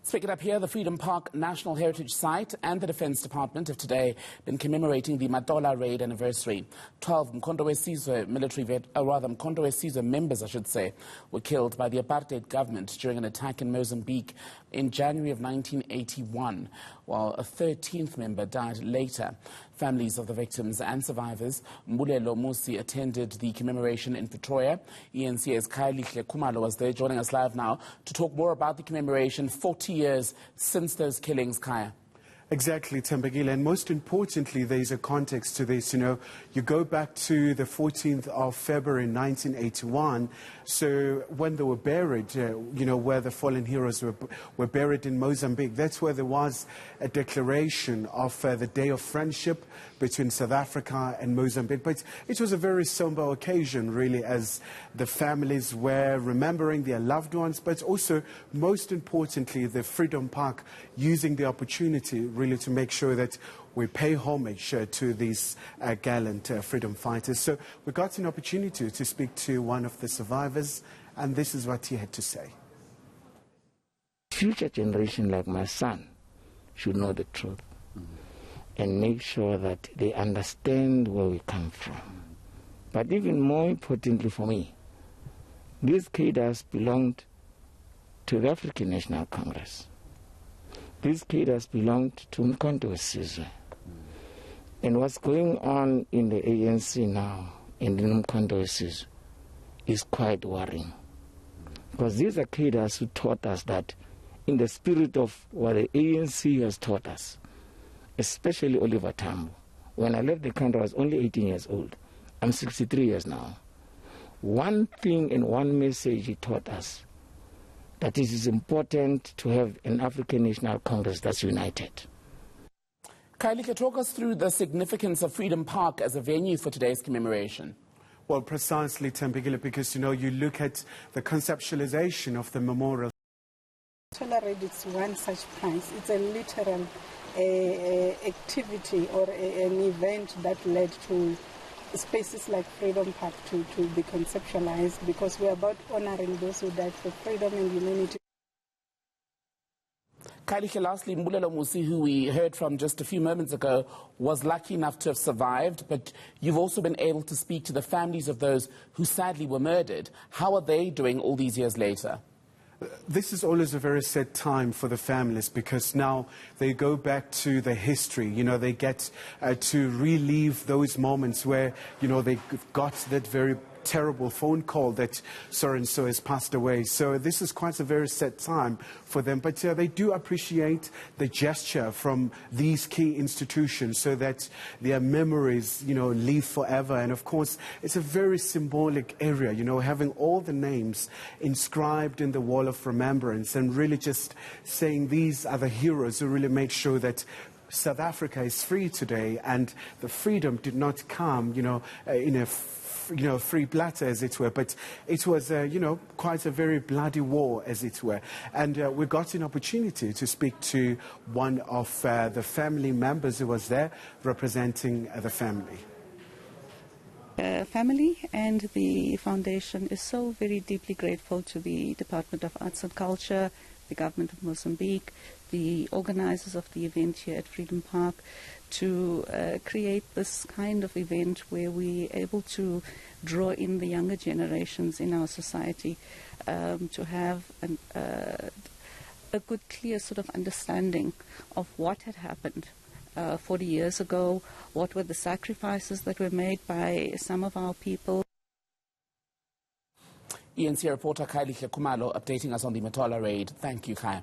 Let's pick it up here. The Freedom Park National Heritage Site and the Defence Department have today been commemorating the Matola Raid anniversary. 12 Umkhonto weSizwe Umkhonto weSizwe members, I should say, were killed by the apartheid government during an attack in Mozambique in January of 1981, while a 13th member died later. Families of the victims and survivors, Mbulelo Musi, attended the commemoration in Pretoria. eNCA's Khumalo was there, joining us live now to talk more about the commemoration 40 years since those killings, Kaya. Exactly, Tembagile, and most importantly, there's a context to this. You go back to the 14th of February 1981, so when they were buried, where the fallen heroes were buried in Mozambique, that's where there was a declaration of the Day of Friendship between South Africa and Mozambique. But it was a very somber occasion, really, as the families were remembering their loved ones, but also, most importantly, the Freedom Park using the opportunity really to make sure that we pay homage to these gallant freedom fighters. So we got an opportunity to speak to one of the survivors, and this is what he had to say. Future generation like my son should know the truth and make sure that they understand where we come from. But even more importantly for me, these cadres belonged to the African National Congress. These cadres belonged to Umkhonto weSizwe. And what's going on in the ANC now, in the Umkhonto weSizwe, is quite worrying. Because these are cadres who taught us that, in the spirit of what the ANC has taught us, especially Oliver Tambo. When I left the country, I was only 18 years old. I'm 63 years now. One thing and one message he taught us, that it is important to have an African National Congress that's united. Kylie, talk us through the significance of Freedom Park as a venue for today's commemoration. Well, precisely, Tembagile, because, you look at the conceptualization of the memorial. Matola Raid is one such prize. It's a literal activity or an event that led to spaces like Freedom Park to be conceptualized, because we're about honoring those who died for freedom and humanity. Kylie, lastly, Mbulelo Musi, who we heard from just a few moments ago, was lucky enough to have survived, but you've also been able to speak to the families of those who sadly were murdered. How are they doing all these years later? This is always a very sad time for the families, because now they go back to the history. They get to relive those moments where, they got that very terrible phone call that so-and-so has passed away. So this is quite a very sad time for them. But they do appreciate the gesture from these key institutions so that their memories, live forever. And of course, it's a very symbolic area, having all the names inscribed in the wall of remembrance and really just saying these are the heroes who really made sure that South Africa is free today, and the freedom did not come, in a free platter, as it were, but it was, quite a very bloody war, as it were. And we got an opportunity to speak to one of the family members who was there representing the family. Family and the foundation is so very deeply grateful to the Department of Arts and Culture, the government of Mozambique, the organizers of the event here at Freedom Park, to create this kind of event where we're able to draw in the younger generations in our society, to have a good, clear sort of understanding of what had happened 40 years ago, what were the sacrifices that were made by some of our people. eNCA reporter Kylie Khumalo updating us on the Matola Raid. Thank you, Kaya.